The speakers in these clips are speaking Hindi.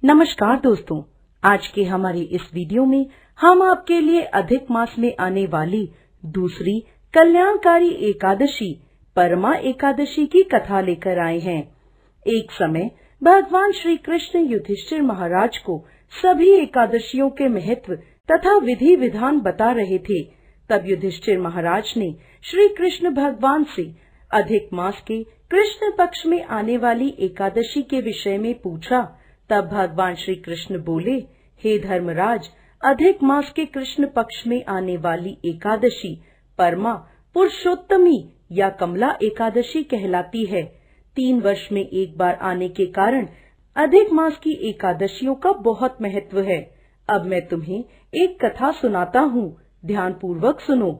नमस्कार दोस्तों, आज के हमारे इस वीडियो में हम आपके लिए अधिक मास में आने वाली दूसरी कल्याणकारी एकादशी परमा एकादशी की कथा लेकर आए हैं। एक समय भगवान श्री कृष्ण युधिष्ठिर महाराज को सभी एकादशियों के महत्व तथा विधि विधान बता रहे थे। तब युधिष्ठिर महाराज ने श्री कृष्ण भगवान से अधिक मास के कृष्ण पक्ष में आने वाली एकादशी के विषय में पूछा। तब भगवान श्री कृष्ण बोले, हे धर्मराज, अधिक मास के कृष्ण पक्ष में आने वाली एकादशी परमा पुरुषोत्तमी या कमला एकादशी कहलाती है। 3 वर्ष में एक बार आने के कारण अधिक मास की एकादशियों का बहुत महत्व है। अब मैं तुम्हें एक कथा सुनाता हूँ, ध्यान पूर्वक सुनो।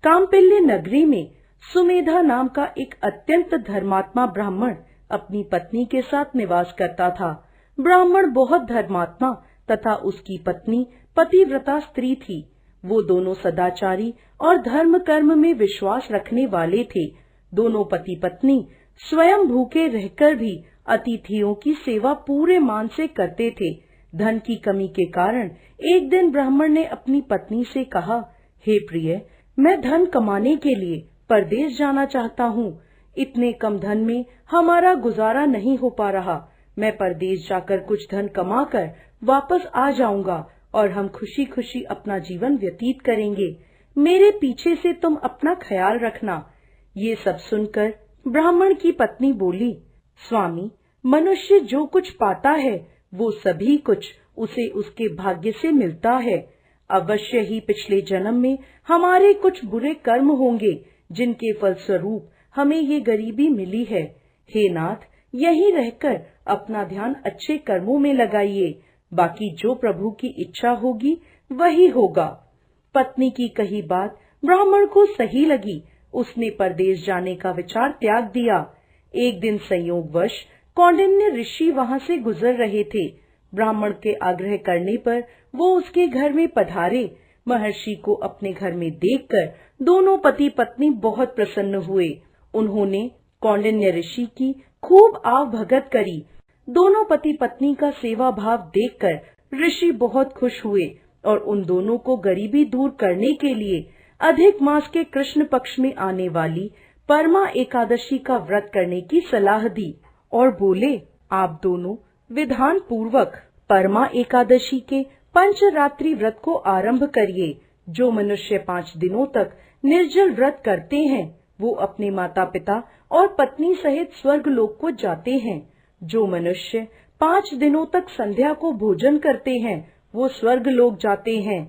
काम्पिल्य नगरी में सुमेधा नाम का एक अत्यंत धर्मात्मा ब्राह्मण अपनी पत्नी के साथ निवास करता था। ब्राह्मण बहुत धर्मात्मा तथा उसकी पत्नी पतिव्रता स्त्री थी। वो दोनों सदाचारी और धर्म कर्म में विश्वास रखने वाले थे। दोनों पति पत्नी स्वयं भूखे रहकर भी अतिथियों की सेवा पूरे मान से करते थे। धन की कमी के कारण एक दिन ब्राह्मण ने अपनी पत्नी से कहा, हे प्रिय, मैं धन कमाने के लिए परदेश जाना चाहता हूँ। इतने कम धन में हमारा गुजारा नहीं हो पा रहा। मैं परदेश जाकर कुछ धन कमाकर वापस आ जाऊंगा और हम खुशी खुशी अपना जीवन व्यतीत करेंगे। मेरे पीछे से तुम अपना ख्याल रखना। ये सब सुनकर ब्राह्मण की पत्नी बोली, स्वामी, मनुष्य जो कुछ पाता है वो सभी कुछ उसे उसके भाग्य से मिलता है। अवश्य ही पिछले जन्म में हमारे कुछ बुरे कर्म होंगे जिनके फलस्वरूप हमें ये गरीबी मिली है। हे नाथ, यहीं रहकर अपना ध्यान अच्छे कर्मों में लगाइए। बाकी जो प्रभु की इच्छा होगी वही होगा। पत्नी की कही बात ब्राह्मण को सही लगी। उसने परदेश जाने का विचार त्याग दिया। एक दिन संयोगवश कौंडिन्य ऋषि वहां से गुजर रहे थे। ब्राह्मण के आग्रह करने पर वो उसके घर में पधारे। महर्षि को अपने घर में देखकर दोनों पति पत्नी बहुत प्रसन्न हुए। उन्होंने कौंडिन्य ऋषि की खूब आवभगत करी। दोनों पति पत्नी का सेवा भाव देखकर ऋषि बहुत खुश हुए और उन दोनों को गरीबी दूर करने के लिए अधिक मास के कृष्ण पक्ष में आने वाली परमा एकादशी का व्रत करने की सलाह दी और बोले, आप दोनों विधान पूर्वक परमा एकादशी के पंचरात्रि व्रत को आरंभ करिए। जो मनुष्य 5 दिनों तक निर्जल व्रत करते हैं वो अपने माता पिता और पत्नी सहित स्वर्ग लोक को जाते हैं। जो मनुष्य 5 दिनों तक संध्या को भोजन करते हैं वो स्वर्ग लोक जाते हैं।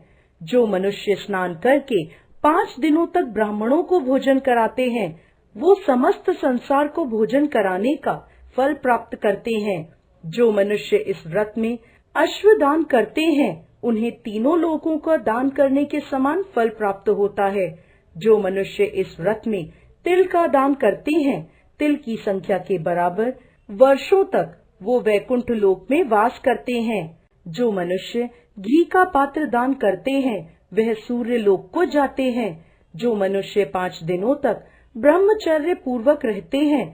जो मनुष्य स्नान करके 5 दिनों तक ब्राह्मणों को भोजन कराते हैं वो समस्त संसार को भोजन कराने का फल प्राप्त करते हैं। जो मनुष्य इस व्रत में अश्वदान करते हैं उन्हें तीनों लोकों का दान करने के समान फल प्राप्त होता है। जो मनुष्य इस व्रत में तिल का दान करते हैं, तिल की संख्या के बराबर वर्षों तक वो वैकुंठ लोक में वास करते हैं। जो मनुष्य घी का पात्र दान करते हैं वह सूर्य लोक को जाते हैं। जो मनुष्य 5 दिनों तक ब्रह्मचर्य पूर्वक रहते हैं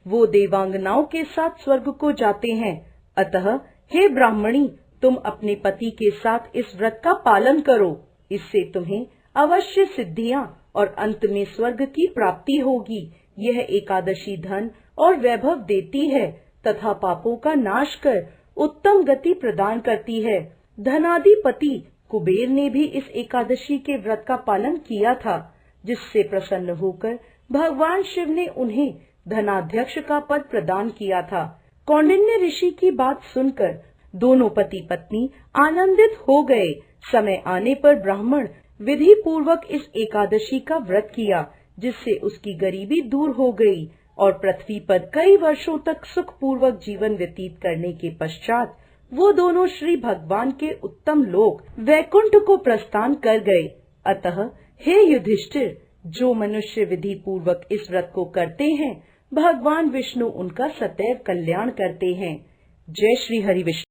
वो देवांगनाओं के साथ स्वर्ग को जाते हैं। अतः हे ब्राह्मणी, तुम अपने पति के साथ इस व्रत का पालन करो। इससे तुम्हें अवश्य सिद्धियां और अंत में स्वर्ग की प्राप्ति होगी। यह एकादशी धन और वैभव देती है तथा पापों का नाश कर उत्तम गति प्रदान करती है। धनाधिपति कुबेर ने भी इस एकादशी के व्रत का पालन किया था, जिससे प्रसन्न होकर भगवान शिव ने उन्हें धनाध्यक्ष का पद प्रदान किया था। कौंडिन्य ऋषि की बात सुनकर दोनों पति पत्नी आनंदित हो गए। समय आने पर ब्राह्मण विधि पूर्वक इस एकादशी का व्रत किया, जिससे उसकी गरीबी दूर हो गई और पृथ्वी पर कई वर्षों तक सुख पूर्वक जीवन व्यतीत करने के पश्चात वो दोनों श्री भगवान के उत्तम लोक वैकुंठ को प्रस्थान कर गए। अतः हे युधिष्ठिर, जो मनुष्य विधि पूर्वक इस व्रत को करते हैं भगवान विष्णु उनका सदैव कल्याण करते हैं। जय श्री हरि विष्णु।